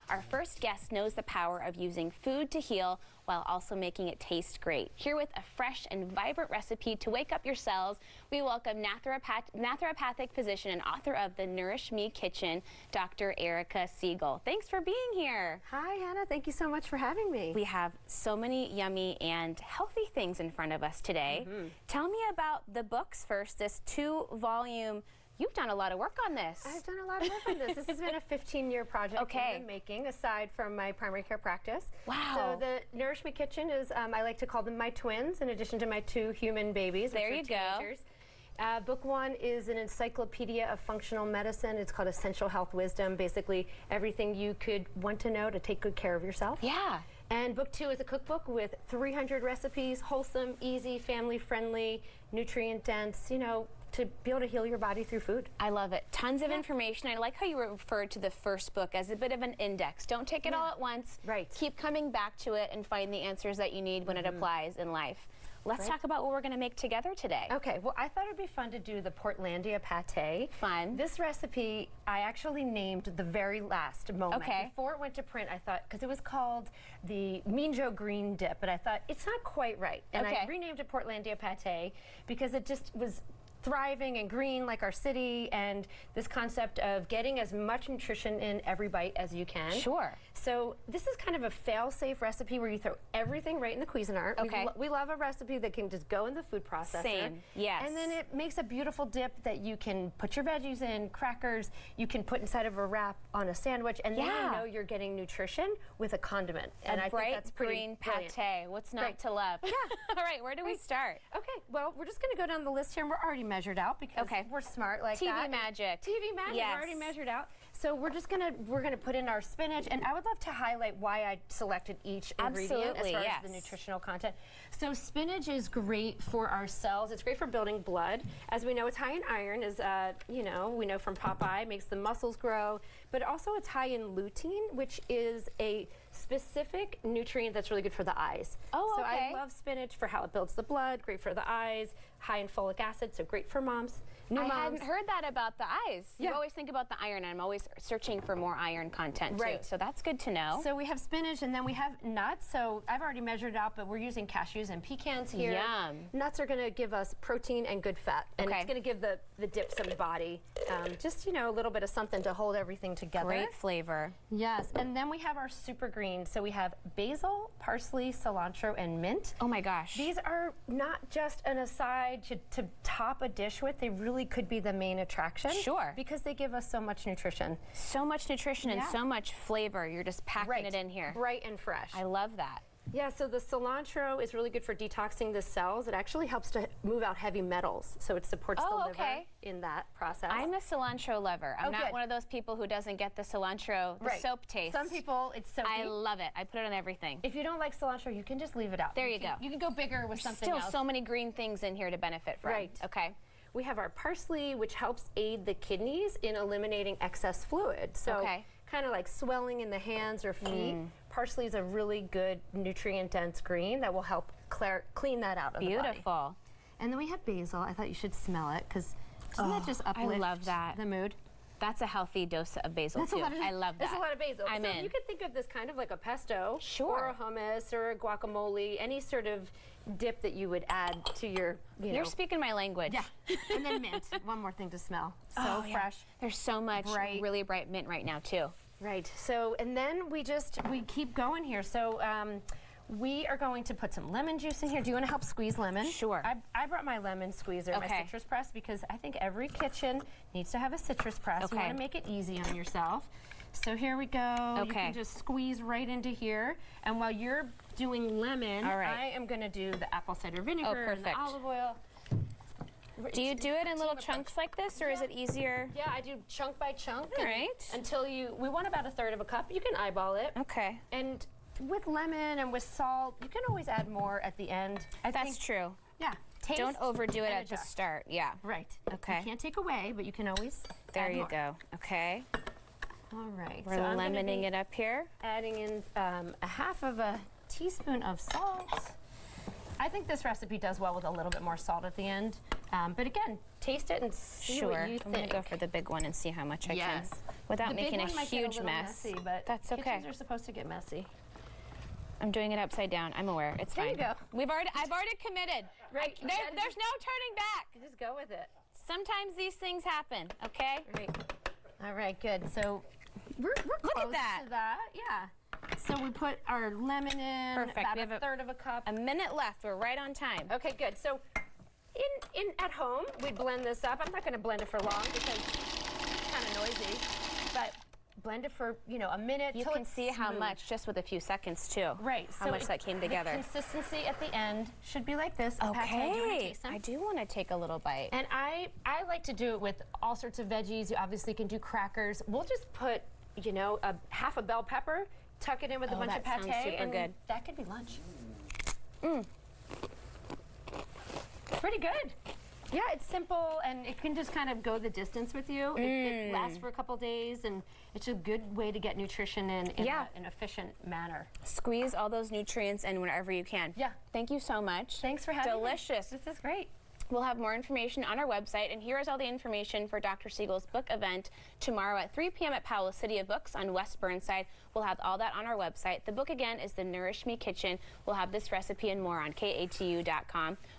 Our first guest knows the power of using food to heal while also making it taste great. Here with a fresh and vibrant recipe to wake up your cells, we welcome naturopathic physician and author of The Nourish Me Kitchen, Dr. Erica Siegel. Thanks for being here. Hi, Hannah. Thank you so much for having me. We have so many yummy and healthy things in front of us today. Tell me about the books first, this 2-volume. You've done a lot of work on this. I've done a lot of work on this. This has been a 15-year project in the making, aside from my primary care practice. Wow. So the Nourish Me Kitchen is, I like to call them my twins, in addition to my 2 human babies. There you go. Book 1 is an encyclopedia of functional medicine. It's called Essential Health Wisdom, basically everything you could want to know to take good care of yourself. Yeah. And book 2 is a cookbook with 300 recipes, wholesome, easy, family-friendly, nutrient-dense, to be able to heal your body through food. I love it. Tons of information. I like how you referred to the first book as a bit of an index. Don't take it all at once. Right. Keep coming back to it and find the answers that you need when it applies in life. Let's talk about what we're going to make together today. Okay, well, I thought it would be fun to do the Portlandia Pate. Fun. This recipe, I actually named the very last moment. Okay. Before it went to print, I thought, because it was called the Mean Joe Green Dip, but I thought, it's not quite right. And I renamed it Portlandia Pate because it just was thriving and green like our city, and this concept of getting as much nutrition in every bite as you can. Sure. So this is kind of a fail-safe recipe where you throw everything right in the Cuisinart. Okay. We love a recipe that can just go in the food processor. Same, yes. And then it makes a beautiful dip that you can put your veggies in, crackers, you can put inside of a wrap on a sandwich, and then you know you're getting nutrition with a condiment. And I think that's pretty green brilliant. pate. What's not to love? Yeah. All right, where do we start? Okay, well, we're just going to go down the list here, and we're already measured out because we're smart like that. TV magic. TV magic, yes. We're already measured out. So we're gonna put in our spinach, and I would love to highlight why I selected each ingredient as far as the nutritional content. So spinach is great for our cells. It's great for building blood. As we know, it's high in iron, as we know from Popeye, makes the muscles grow. But also it's high in lutein, which is a specific nutrient that's really good for the eyes. Oh, so okay. I love spinach for how it builds the blood, great for the eyes, high in folic acid, so great for moms. I hadn't heard that about the eyes. You always think about the iron, and I'm always searching for more iron content too. So that's good to know. So we have spinach, and then we have nuts. So I've already measured it out, but we're using cashews and pecans here. Yum. Nuts are going to give us protein and good fat, and it's going to give the dip some body. Just a little bit of something to hold everything together. Great flavor. Yes, and then we have our super green. So we have basil, parsley, cilantro, and mint. Oh my gosh. These are not just an aside to top a dish with. They really could be the main attraction. Sure. Because they give us so much nutrition. So much nutrition and so much flavor. You're just packing it in here. Bright and fresh. I love that. Yeah, so the cilantro is really good for detoxing the cells. It actually helps to move out heavy metals, so it supports the liver in that process. I'm a cilantro lover. I'm not one of those people who doesn't get the cilantro, the soap taste. Some people, it's soapy. I love it. I put it on everything. If you don't like cilantro, you can just leave it out. There you go. You can go bigger with something else. Still so many green things in here to benefit from. Right. Okay. We have our parsley, which helps aid the kidneys in eliminating excess fluid. So kind of like swelling in the hands or feet. Parsley is a really good nutrient-dense green that will help clean that out of the body. Beautiful. And then we have basil. I thought you should smell it, because doesn't that just uplift the mood? That's a healthy dose of basil, too. I love that. That's a lot of basil. I'm in. You could think of this kind of like a pesto, Sure, or a hummus, or a guacamole, any sort of dip that you would add to your, You're speaking my language. Yeah. And then mint. One more thing to smell. So fresh. There's so much really bright mint right now, too. Right. So, and then we keep going here. So, we are going to put some lemon juice in here. Do you want to help squeeze lemon? Sure. I brought my lemon squeezer, my citrus press, because I think every kitchen needs to have a citrus press. You want to make it easy on yourself. So here we go. You can just squeeze right into here. And while you're doing lemon, I am going to do the apple cider vinegar and the olive oil. Do you do it in little chunks like this, or is it easier? Yeah, I do chunk by chunk. All right. Until we want about 1/3 of a cup. You can eyeball it. Okay. And with lemon and with salt, you can always add more at the end. That's true. Yeah. Taste. Don't overdo it at the start. Yeah. Right. Okay. You can't take away, but you can always There you go. Okay. All right. We're lemoning it up here. Adding in 1/2 of a teaspoon of salt. I think this recipe does well with a little bit more salt at the end. But again, taste it and see Sure. what you I'm think. gonna go for the big one and see how much I can, without the making big a one might get huge little mess. Messy, but that's okay. Kitchens are supposed to get messy. I'm doing it upside down. I'm aware. It's There fine. you go. I've already committed. Right. There's no turning back. Just go with it. Sometimes these things happen. Okay. Right. All right. Good. So we're Look close at that. to that. Yeah. So we put our lemon in. Perfect. About We have a third of a cup. A minute left. We're right on time. Okay. Good. So at home we blend this up. I'm not going to blend it for long because it's kind of noisy, but blend it for a minute. You can see how much just with a few seconds too. Right. How much that came together. The consistency at the end should be like this. Pate, do you want to taste them? I do want to take a little bite. And I like to do it with all sorts of veggies. You obviously can do crackers. We'll just put half a bell pepper, tuck it in with a bunch of pate, sounds super and good. that could be lunch. Pretty good. Yeah, it's simple, and it can just kind of go the distance with you. It lasts for a couple days, and it's a good way to get nutrition in an efficient manner. Squeeze all those nutrients in whenever you can. Yeah. Thank you so much. Thanks for having me. Delicious. This is great. We'll have more information on our website, and here is all the information for Dr. Siegel's book event tomorrow at 3 p.m. at Powell's City of Books on West Burnside. We'll have all that on our website. The book again is The Nourish Me Kitchen. We'll have this recipe and more on KATU.com.